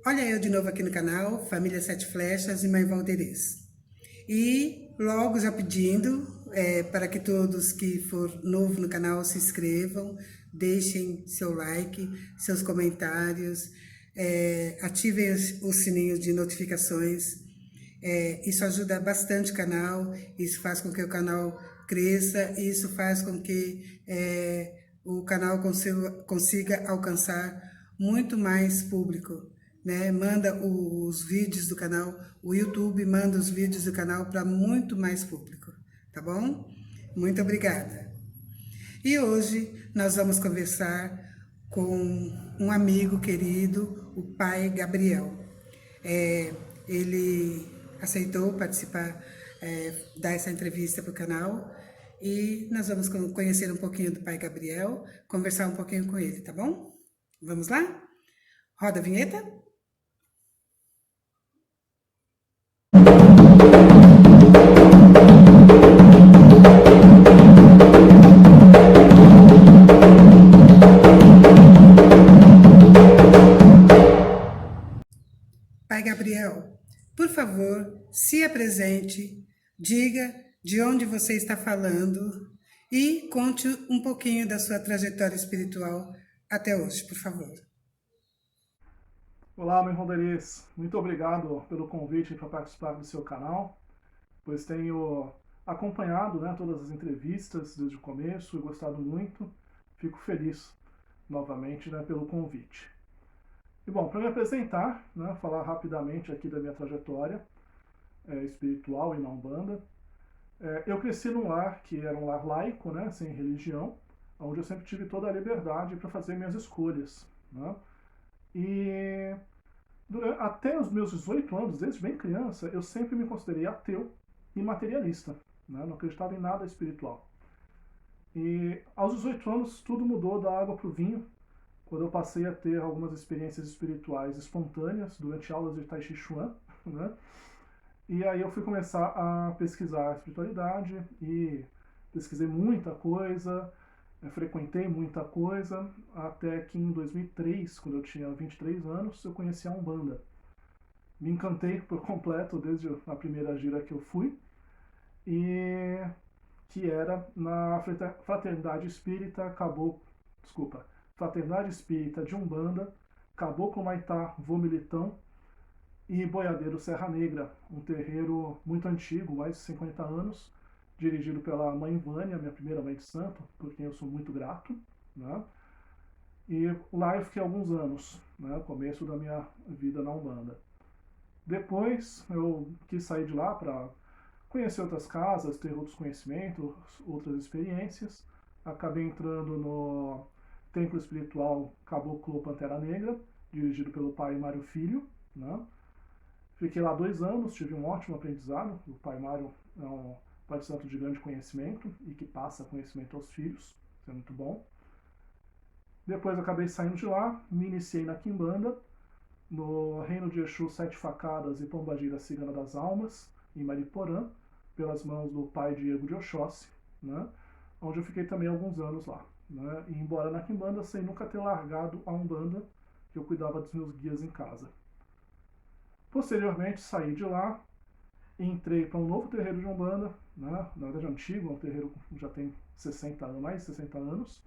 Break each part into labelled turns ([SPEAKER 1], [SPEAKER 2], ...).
[SPEAKER 1] Olha eu de novo aqui no canal, Família Sete Flechas e Mãe Valderez. E logo já pedindo para que todos que for novo no canal se inscrevam, deixem seu like, seus comentários, ativem os sininhos de notificações. Isso ajuda bastante o canal, isso faz com que o canal cresça, isso faz com que o canal consiga alcançar muito mais público, né? Manda os vídeos do canal, o YouTube manda os vídeos do canal para muito mais público, tá bom? Muito obrigada. E hoje nós vamos conversar com um amigo querido, o pai Gabriel. Ele aceitou participar, dar essa entrevista para o canal e nós vamos conhecer um pouquinho do pai Gabriel, conversar um pouquinho com ele, tá bom? Vamos lá? Roda a vinheta? Pai Gabriel, por favor, se apresente, diga de onde você está falando e conte um pouquinho da sua trajetória espiritual até hoje, por favor.
[SPEAKER 2] Olá, Mãe Rondelês. Muito obrigado pelo convite para participar do seu canal, pois tenho acompanhado, todas as entrevistas desde o começo e gostado muito. Fico feliz novamente, pelo convite. E bom, para me apresentar, falar rapidamente aqui da minha trajetória espiritual e na Umbanda. Eu cresci num lar que era um lar laico, sem religião, onde eu sempre tive toda a liberdade para fazer minhas escolhas. E até os meus 18 anos, desde bem criança, eu sempre me considerei ateu e materialista. Não acreditava em nada espiritual. E aos 18 anos, tudo mudou da água para o vinho, quando eu passei a ter algumas experiências espirituais espontâneas durante aulas de Tai Chi Chuan. E aí eu fui começar a pesquisar a espiritualidade e pesquisei muita coisa, frequentei muita coisa, até que em 2003, quando eu tinha 23 anos, eu conheci a Umbanda. Me encantei por completo desde a primeira gira que eu fui, e que era na Fraternidade Espírita Fraternidade Espírita de Umbanda, Caboclo Maitá Vomilitão e Boiadeiro Serra Negra, um terreiro muito antigo, mais de 50 anos, dirigido pela mãe Vânia, minha primeira mãe de santo, por quem eu sou muito grato. E lá eu fiquei alguns anos, começo da minha vida na Umbanda. Depois eu quis sair de lá para conhecer outras casas, ter outros conhecimentos, outras experiências. Acabei entrando no Templo Espiritual Caboclo Pantera Negra, dirigido pelo pai Mário Filho. Fiquei lá 2 anos, tive um ótimo aprendizado. O pai Mário é um pai de santo de grande conhecimento e que passa conhecimento aos filhos, isso é muito bom. Depois acabei saindo de lá, me iniciei na Quimbanda, no Reino de Exu Sete Facadas e Pombagira Cigana das Almas, em Mariporã, pelas mãos do pai Diego de Oxóssi, onde eu fiquei também alguns anos lá. E embora na Quimbanda, sem nunca ter largado a Umbanda, que eu cuidava dos meus guias em casa. Posteriormente, saí de lá, entrei para um novo terreiro de Umbanda, na verdade antigo, é um terreiro que já tem 60 anos, mais de 60 anos,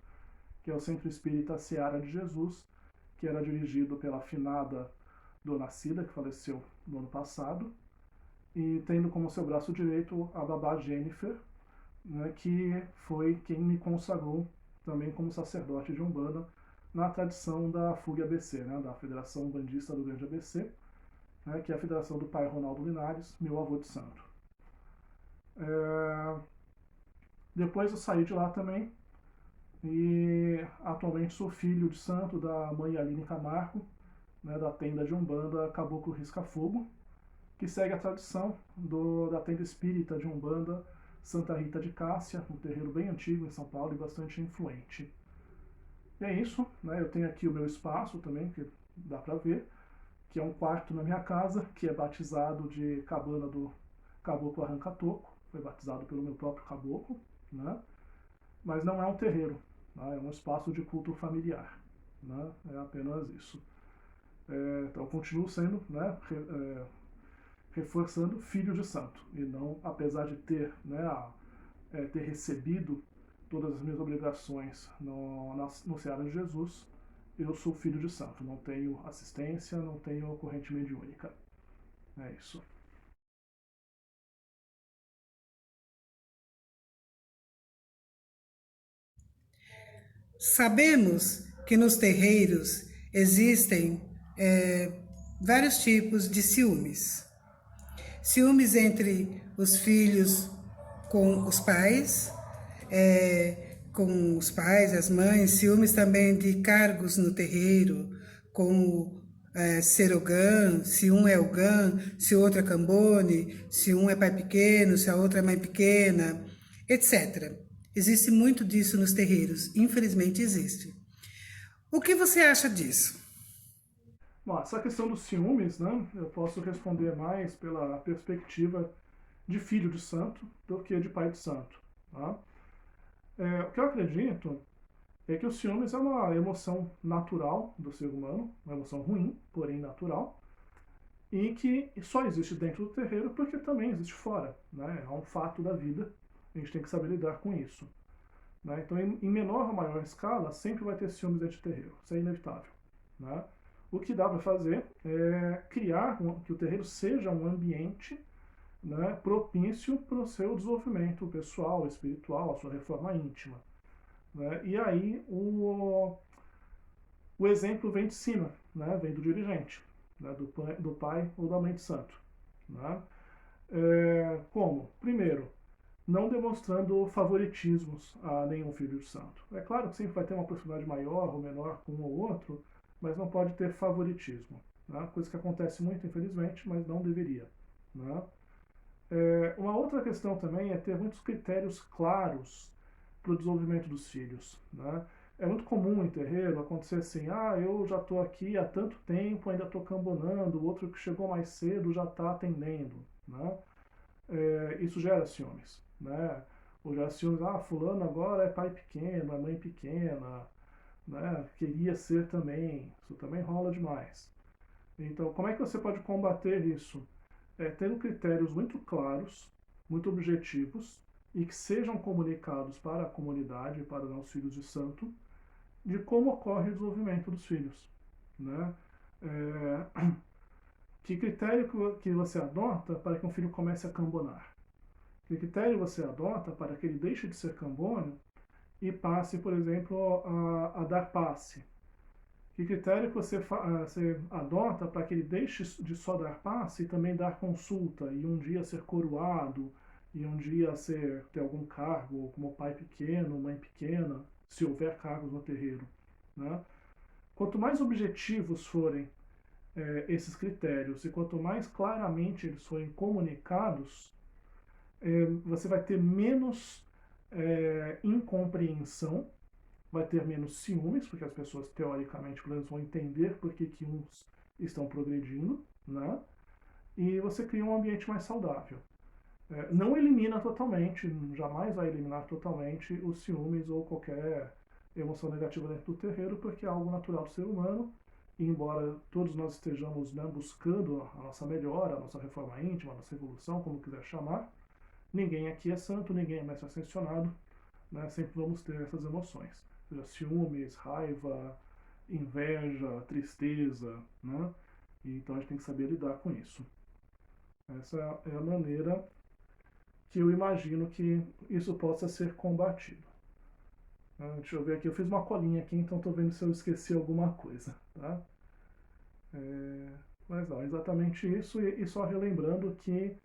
[SPEAKER 2] que é o Centro Espírita Seara de Jesus, que era dirigido pela finada Dona Cida, que faleceu no ano passado, e tendo como seu braço direito a babá Jennifer, que foi quem me consagrou também como sacerdote de Umbanda na tradição da FUG ABC, da Federação Umbandista do Grande ABC, que é a federação do pai Ronaldo Linares, meu avô de santo. Depois eu saí de lá também e atualmente sou filho de santo da mãe Aline Camargo, da tenda de Umbanda Caboclo Risca Fogo, que segue a tradição da tenda espírita de Umbanda Santa Rita de Cássia, um terreiro bem antigo em São Paulo e bastante influente. E é isso, eu tenho aqui o meu espaço também, que dá para ver, que é um quarto na minha casa, que é batizado de Cabana do Caboclo Arranca-Toco, foi batizado pelo meu próprio caboclo, mas não é um terreiro, é um espaço de culto familiar, é apenas isso. Então, eu continuo sendo, né, reforçando, filho de santo. E não, apesar de ter, né, ter recebido todas as minhas obrigações no Seara de Jesus, eu sou filho de santo. Não tenho assistência, não tenho corrente mediúnica. É isso.
[SPEAKER 1] Sabemos que nos terreiros existem vários tipos de ciúmes. Ciúmes entre os filhos com os pais, as mães, ciúmes também de cargos no terreiro, como ser ogã, se um é ogã, se o outro é cambone, se um é pai pequeno, se a outra é mãe pequena, etc. Existe muito disso nos terreiros, infelizmente existe. O que você acha disso?
[SPEAKER 2] Bom, essa questão dos ciúmes, né, eu posso responder mais pela perspectiva de filho de santo do que de pai de santo. Tá? O que eu acredito é que o ciúmes é uma emoção natural do ser humano, uma emoção ruim, porém natural, e que só existe dentro do terreiro porque também existe fora. Né? É um fato da vida, a gente tem que saber lidar com isso. Né? Então, em menor ou maior escala, sempre vai ter ciúmes dentro do terreiro, isso é inevitável. Né? O que dá para fazer é criar que o terreiro seja um ambiente, né, propício para o seu desenvolvimento pessoal, espiritual, a sua reforma íntima. Né? E aí o exemplo vem de cima, né? Vem do dirigente, né? Do pai ou da mãe de santo. Né? Como? Primeiro, não demonstrando favoritismos a nenhum filho de santo. É claro que sempre vai ter uma proximidade maior ou menor com um ou outro, mas não pode ter favoritismo. Né? Coisa que acontece muito, infelizmente, mas não deveria. Né? Uma outra questão também é ter muitos critérios claros para o desenvolvimento dos filhos. Né? É muito comum em terreiro acontecer assim, eu já estou aqui há tanto tempo, ainda estou cambonando, o outro que chegou mais cedo já está atendendo. Né? Isso gera ciúmes. Né? Ou gera ciúmes, fulano agora é pai pequeno, é mãe pequena, né? Queria ser também, isso também rola demais. Então, como é que você pode combater isso? Tendo critérios muito claros, muito objetivos e que sejam comunicados para a comunidade, para os filhos de santo, de como ocorre o desenvolvimento dos filhos. Né? Que critério que você adota para que um filho comece a cambonar? Que critério você adota para que ele deixe de ser cambônio e passe, por exemplo, a dar passe? Que critério que você adota para que ele deixe de só dar passe e também dar consulta, e um dia ser coroado, e um dia ter algum cargo, como pai pequeno, mãe pequena, se houver cargos no terreiro. Né? Quanto mais objetivos forem esses critérios e quanto mais claramente eles forem comunicados, você vai ter menos incompreensão, vai ter menos ciúmes, porque as pessoas, teoricamente, pelo menos vão entender por que uns estão progredindo, né? E você cria um ambiente mais saudável. Não elimina totalmente, jamais vai eliminar totalmente os ciúmes ou qualquer emoção negativa dentro do terreiro, porque é algo natural do ser humano, e embora todos nós estejamos, né, buscando a nossa melhora, a nossa reforma íntima, a nossa evolução, como quiser chamar, ninguém aqui é santo, ninguém é mestre ascensionado, né? Sempre vamos ter essas emoções, seja ciúmes, raiva, inveja, tristeza, né? E então a gente tem que saber lidar com isso. Essa é a maneira que eu imagino que isso possa ser combatido. Deixa eu ver aqui, eu fiz uma colinha aqui, então estou vendo se eu esqueci alguma coisa. Tá? Mas não, exatamente isso, e só relembrando que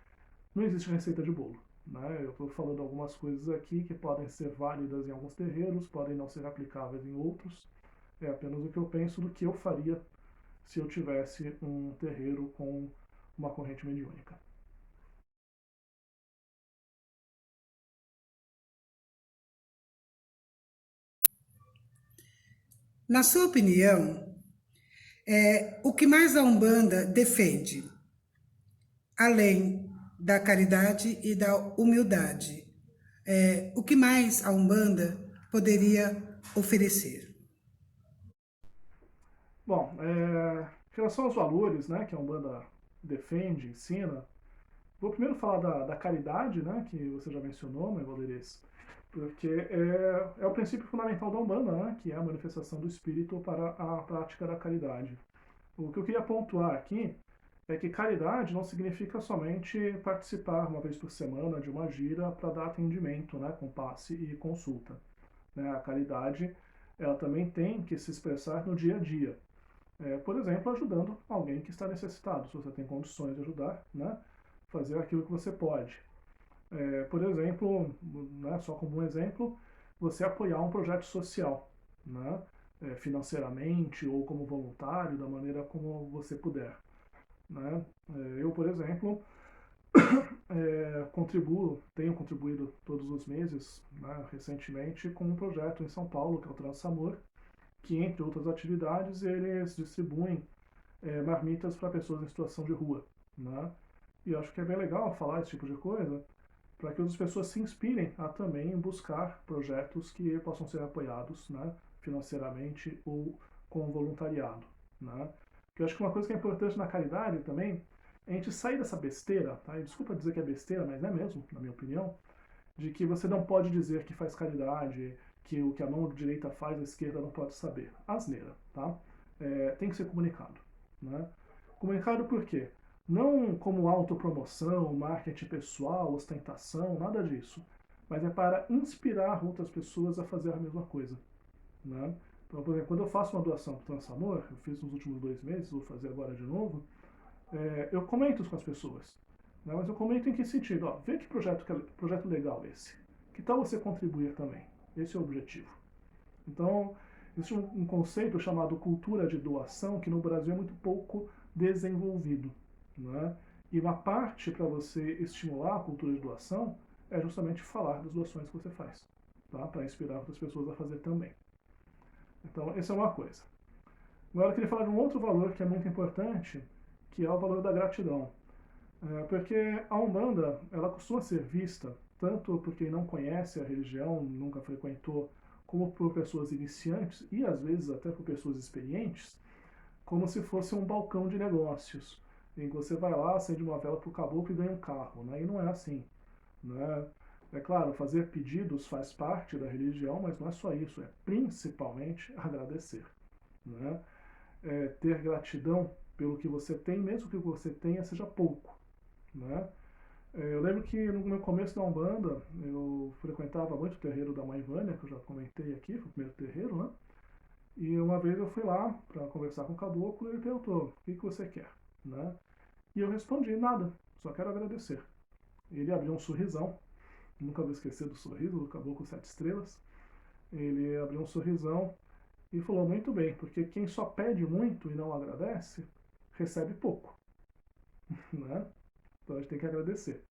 [SPEAKER 2] não existe receita de bolo. Né? Eu estou falando algumas coisas aqui que podem ser válidas em alguns terreiros, podem não ser aplicáveis em outros. É apenas o que eu penso do que eu faria se eu tivesse um terreiro com uma corrente mediúnica.
[SPEAKER 1] Na sua opinião, o que mais a Umbanda defende, além da caridade e da humildade? O que mais a Umbanda poderia oferecer?
[SPEAKER 2] Bom, relação aos valores, né, que a Umbanda defende, ensina, vou primeiro falar da caridade, né, que você já mencionou, Mãe Valderez, porque é o princípio fundamental da Umbanda, né, que é a manifestação do Espírito para a prática da caridade. O que eu queria pontuar aqui é que caridade não significa somente participar uma vez por semana de uma gira para dar atendimento, né, com passe e consulta. Né? A caridade ela também tem que se expressar no dia a dia. Por exemplo, ajudando alguém que está necessitado, se você tem condições de ajudar, né, fazer aquilo que você pode. Por exemplo, né, só como um exemplo, você apoiar um projeto social, né, financeiramente ou como voluntário, da maneira como você puder. Né? Eu, por exemplo, tenho contribuído todos os meses, né, recentemente, com um projeto em São Paulo, que é o Transamor, que, entre outras atividades, eles distribuem marmitas para pessoas em situação de rua. Né? E eu acho que é bem legal falar esse tipo de coisa, para que outras pessoas se inspirem a também buscar projetos que possam ser apoiados, né, financeiramente ou com voluntariado. Né? Porque eu acho que uma coisa que é importante na caridade também é a gente sair dessa besteira, tá? E desculpa dizer que é besteira, mas é mesmo, na minha opinião, de que você não pode dizer que faz caridade, que o que a mão direita faz, a esquerda não pode saber. Asneira, tá? Tem que ser comunicado. Né? Comunicado por quê? Não como autopromoção, marketing pessoal, ostentação, nada disso. Mas é para inspirar outras pessoas a fazer a mesma coisa. Né? Então, por exemplo, quando eu faço uma doação para o Transamor, eu fiz nos últimos 2 meses, vou fazer agora de novo, eu comento com as pessoas. Né? Mas eu comento em que sentido? Ó, vê que projeto legal esse. Que tal você contribuir também? Esse é o objetivo. Então, existe um conceito chamado cultura de doação que no Brasil é muito pouco desenvolvido. Né? E uma parte para você estimular a cultura de doação é justamente falar das doações que você faz, tá? Para inspirar outras pessoas a fazer também. Então, essa é uma coisa. Agora eu queria falar de um outro valor que é muito importante, que é o valor da gratidão. Porque a Umbanda, ela costuma ser vista, tanto por quem não conhece a religião, nunca frequentou, como por pessoas iniciantes e às vezes até por pessoas experientes, como se fosse um balcão de negócios, em que você vai lá, acende uma vela para o caboclo e ganha um carro. Né? E não é assim. Né? É claro, fazer pedidos faz parte da religião, mas não é só isso, é principalmente agradecer. Né? Ter gratidão pelo que você tem, mesmo que o que você tenha seja pouco. Né? Eu lembro que no meu começo da Umbanda, eu frequentava muito o terreiro da Mãe Vânia, que eu já comentei aqui, foi o primeiro terreiro, né? E uma vez eu fui lá para conversar com o caboclo e ele perguntou: o que você quer? Né? E eu respondi: nada, só quero agradecer. Ele abriu um sorrisão, nunca vou esquecer do sorriso do caboclo 7 estrelas. Ele abriu um sorrisão e falou: muito bem, porque quem só pede muito e não agradece, recebe pouco. Né? Então a gente tem que agradecer.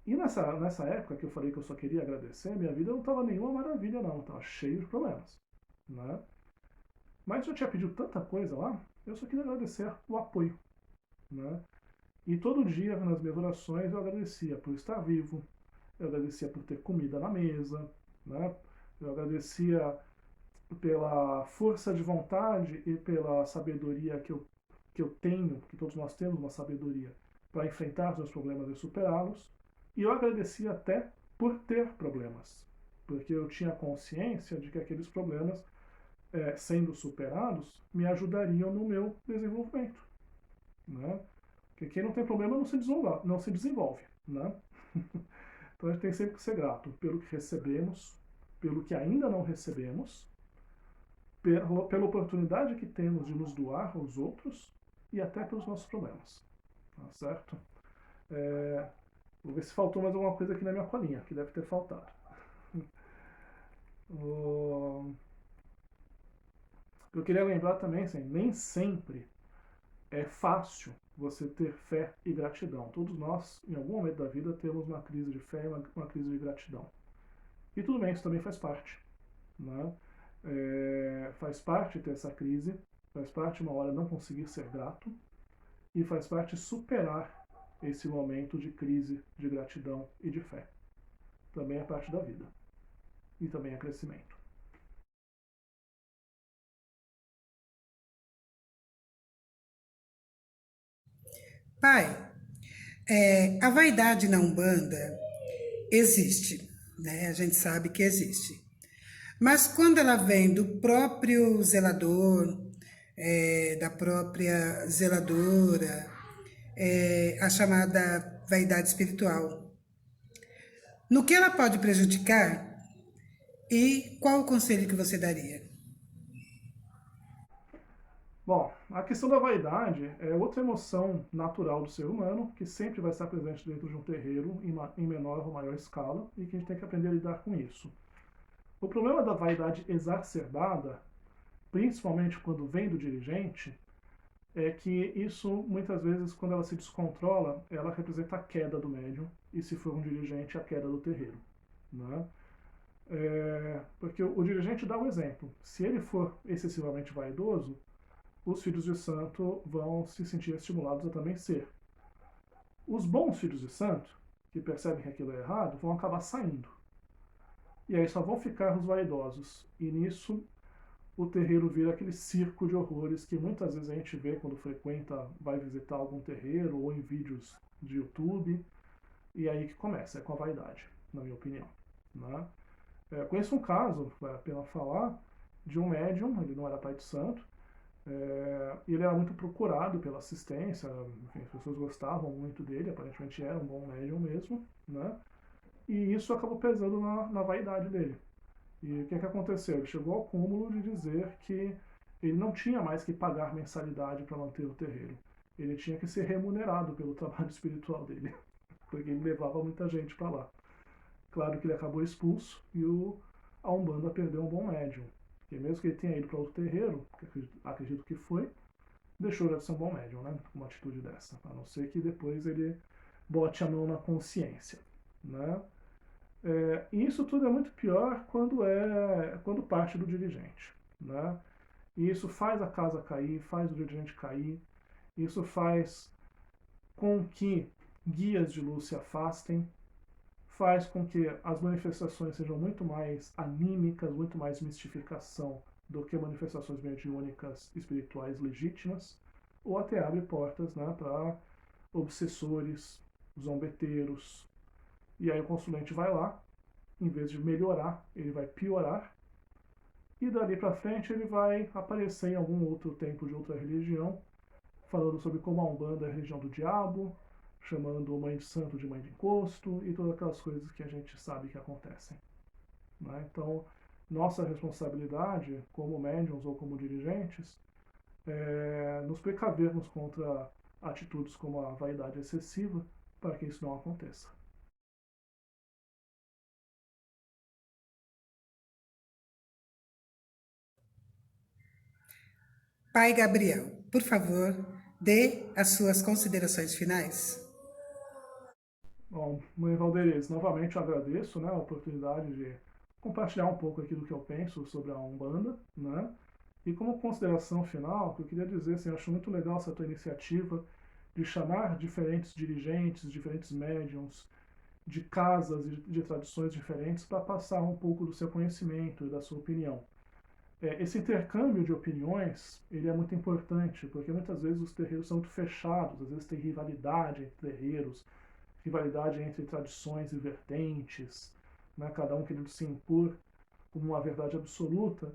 [SPEAKER 2] E nessa época que eu falei que eu só queria agradecer, minha vida não estava nenhuma maravilha, não, estava cheio de problemas. Né? Mas eu tinha pedido tanta coisa lá, eu só queria agradecer o apoio. Né? E todo dia, nas minhas orações, eu agradecia por estar vivo, eu agradecia por ter comida na mesa, né? Eu agradecia pela força de vontade e pela sabedoria que eu tenho, que todos nós temos uma sabedoria para enfrentar os meus problemas e superá-los. E eu agradecia até por ter problemas, porque eu tinha consciência de que aqueles problemas, sendo superados, me ajudariam no meu desenvolvimento. Né? Porque quem não tem problema não se desenvolve. Né? Então a gente tem sempre que ser grato pelo que recebemos, pelo que ainda não recebemos, pela oportunidade que temos de nos doar aos outros e até pelos nossos problemas. Tá certo? Vou ver se faltou mais alguma coisa aqui na minha colinha, que deve ter faltado. Eu queria lembrar também, assim, nem sempre é fácil você ter fé e gratidão. Todos nós, em algum momento da vida, temos uma crise de fé e uma crise de gratidão. E tudo bem, isso também faz parte. Né? Faz parte ter essa crise, faz parte uma hora não conseguir ser grato, e faz parte superar esse momento de crise, de gratidão e de fé. Também é parte da vida. E também é crescimento.
[SPEAKER 1] Pai, a vaidade na Umbanda existe, né? A gente sabe que existe. Mas quando ela vem do próprio zelador, da própria zeladora, a chamada vaidade espiritual, no que ela pode prejudicar e qual o conselho que você daria?
[SPEAKER 2] Bom, a questão da vaidade é outra emoção natural do ser humano que sempre vai estar presente dentro de um terreiro em menor ou maior escala e que a gente tem que aprender a lidar com isso. O problema da vaidade exacerbada, principalmente quando vem do dirigente, é que isso muitas vezes, quando ela se descontrola, ela representa a queda do médium e, se for um dirigente, a queda do terreiro. Né? Porque o dirigente dá o exemplo. Se ele for excessivamente vaidoso, os filhos de santo vão se sentir estimulados a também ser. Os bons filhos de santo, que percebem que aquilo é errado, vão acabar saindo. E aí só vão ficar os vaidosos. E nisso o terreiro vira aquele circo de horrores que muitas vezes a gente vê quando frequenta, vai visitar algum terreiro ou em vídeos de YouTube. E aí que começa, é com a vaidade, na minha opinião. Né? Conheço um caso, vale a pena falar, de um médium, ele não era pai de santo, ele era muito procurado pela assistência, enfim, as pessoas gostavam muito dele, aparentemente era um bom médium mesmo, né? E isso acabou pesando na vaidade dele. E o que aconteceu? Ele chegou ao cúmulo de dizer que ele não tinha mais que pagar mensalidade para manter o terreiro. Ele tinha que ser remunerado pelo trabalho espiritual dele, porque ele levava muita gente para lá. Claro que ele acabou expulso e a Umbanda perdeu um bom médium. Porque mesmo que ele tenha ido para outro terreiro, que acredito que foi, deixou de ser um bom médium, né? Com uma atitude dessa. A não ser que depois ele bote a mão na consciência. Né? E isso tudo é muito pior quando parte do dirigente. Né? E isso faz a casa cair, faz o dirigente cair, isso faz com que guias de luz se afastem, faz com que as manifestações sejam muito mais anímicas, muito mais mistificação do que manifestações mediúnicas espirituais legítimas, ou até abre portas, né, para obsessores, zombeteiros. E aí o consulente vai lá, em vez de melhorar, ele vai piorar, e dali para frente ele vai aparecer em algum outro templo de outra religião, falando sobre como a Umbanda é a religião do diabo, chamando mãe de santo de mãe de encosto e todas aquelas coisas que a gente sabe que acontecem. Né? Então, nossa responsabilidade como médiums ou como dirigentes é nos precavermos contra atitudes como a vaidade excessiva para que isso não aconteça.
[SPEAKER 1] Pai Gabriel, por favor, dê as suas considerações finais.
[SPEAKER 2] Bom, mãe Valderez, novamente eu agradeço, né, a oportunidade de compartilhar um pouco aqui do que eu penso sobre a Umbanda, né? E como consideração final, que eu queria dizer, assim, eu acho muito legal essa tua iniciativa de chamar diferentes dirigentes, diferentes médiums, de casas e de tradições diferentes para passar um pouco do seu conhecimento e da sua opinião. Esse intercâmbio de opiniões, ele é muito importante, porque muitas vezes os terreiros são muito fechados, às vezes tem rivalidade entre terreiros, rivalidade entre tradições e vertentes, né, cada um querendo se impor como uma verdade absoluta.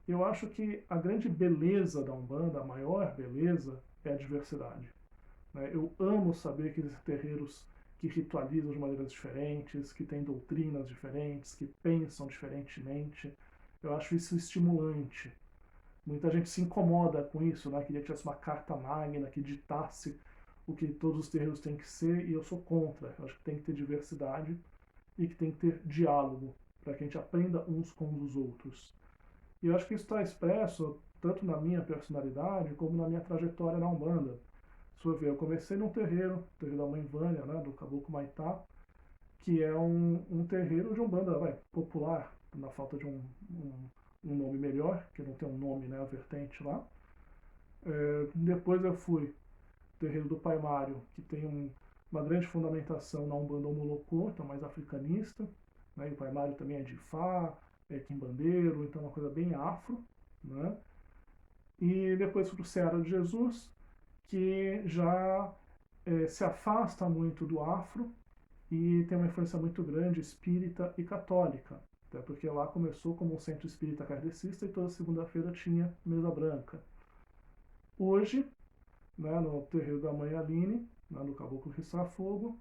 [SPEAKER 2] Eu acho que a grande beleza da Umbanda, a maior beleza, é a diversidade. Né? Eu amo saber que existem terreiros que ritualizam de maneiras diferentes, que têm doutrinas diferentes, que pensam diferentemente. Eu acho isso estimulante. Muita gente se incomoda com isso, né? Queria que tivesse uma carta magna que ditasse o que todos os terreiros têm que ser, e eu sou contra. Eu acho que tem que ter diversidade e que tem que ter diálogo, para que a gente aprenda uns com os outros. E eu acho que isso está expresso tanto na minha personalidade como na minha trajetória na Umbanda. Se for ver, eu comecei num terreiro, o terreiro da Mãe Vânia, né, do Caboclo Maitá, que é um terreiro de Umbanda popular, na falta de um nome melhor, que não tem um nome, né, a vertente lá. Depois eu fui terreiro do Pai Mário, que tem uma grande fundamentação na Umbanda Omolocô, então mais africanista, né? E o Pai Mário também é de Ifá, é quimbandeiro, então é uma coisa bem afro, né? E depois fui para o Seara de Jesus, que já se afasta muito do afro e tem uma influência muito grande espírita e católica, até porque lá começou como um centro espírita kardecista e toda segunda-feira tinha mesa branca. Hoje, né, no terreiro da Mãe Aline, né, no Caboclo Rissar Fogo,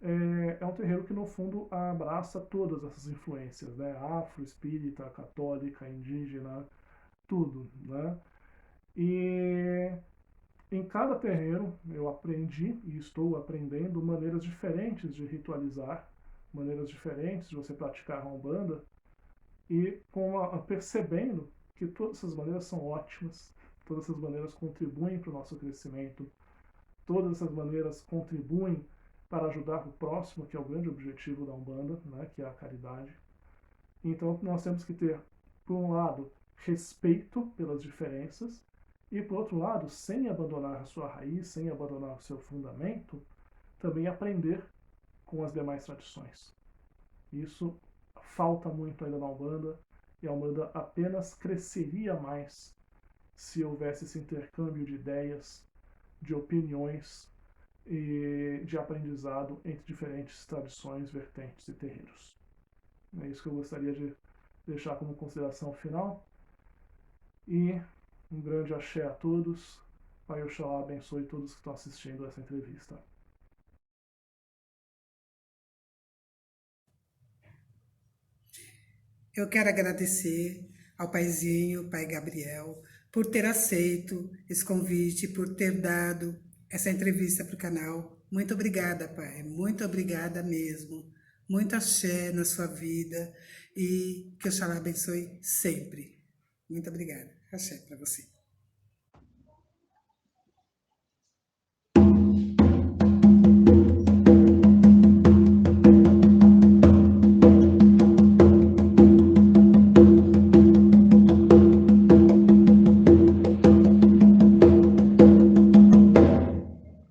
[SPEAKER 2] é um terreiro que no fundo abraça todas essas influências, né, afro, espírita, católica, indígena, tudo, né? E em cada terreiro eu aprendi e estou aprendendo maneiras diferentes de ritualizar, maneiras diferentes de você praticar a Umbanda e percebendo que todas essas maneiras são ótimas, todas essas maneiras contribuem para o nosso crescimento, todas essas maneiras contribuem para ajudar o próximo, que é o grande objetivo da Umbanda, né, que é a caridade. Então nós temos que ter, por um lado, respeito pelas diferenças e, por outro lado, sem abandonar a sua raiz, sem abandonar o seu fundamento, também aprender com as demais tradições. Isso falta muito ainda na Umbanda, e a Umbanda apenas cresceria mais se houvesse esse intercâmbio de ideias, de opiniões e de aprendizado entre diferentes tradições, vertentes e terreiros. É isso que eu gostaria de deixar como consideração final. E um grande axé a todos. Pai Oxalá abençoe todos que estão assistindo essa entrevista.
[SPEAKER 1] Eu quero agradecer ao paizinho, pai Gabriel, por ter aceito esse convite, por ter dado essa entrevista para o canal. Muito obrigada, pai. Muito obrigada mesmo. Muito axé na sua vida e que Oxalá abençoe sempre. Muito obrigada. Axé para você.